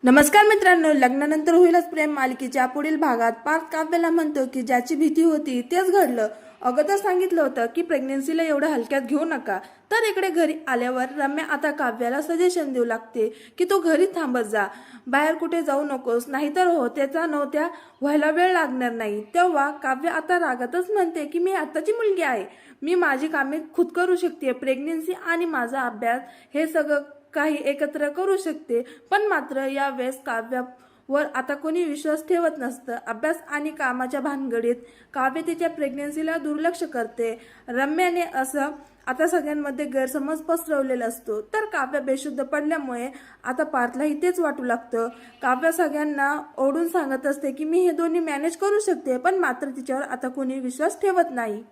नमस्कार मित्रांनो, लग्नानंतर होईलच प्रेम मालिकेच्या पुढील भागात पार्थ काव्याला म्हणतो की ज्याची भीती होती तेच घडलं. अगोदर सांगितलं होतं की प्रेग्नेन्सीला एवढं हलक्यात घेऊ नका. तर इकडे घरी आल्यावर रम्या आता काव्याला सजेशन देऊ लागते की तू घरी थांबत जा, बाहेर कुठे जाऊ नकोस, नाहीतर होत्याचा नव्हत्या व्हायला वेळ लागणार नाही. तेव्हा काव्य आता रागातच म्हणते की मी आताची मुलगी आहे, मी माझी कामे खुद करू शकते. प्रेग्नेन्सी आणि माझा अभ्यास हे सगळं काही एकत्र करू शकते. पण मात्र या वेळेस काव्यावर आता कोणी विश्वास ठेवत नसतं. अभ्यास आणि कामाच्या भानगडीत काव्य तिच्या प्रेग्नेन्सीला दुर्लक्ष करते. रम्याने असं आता सगळ्यांमध्ये गैरसमज पसरवलेला असतो. तर काव्य बेशुद्ध पडल्यामुळे आता पार्थलाही तेच वाटू लागतं. काव्य सगळ्यांना ओढून सांगत असते की मी हे दोन्ही मॅनेज करू शकते, पण मात्र तिच्यावर आता कोणी विश्वास ठेवत नाही.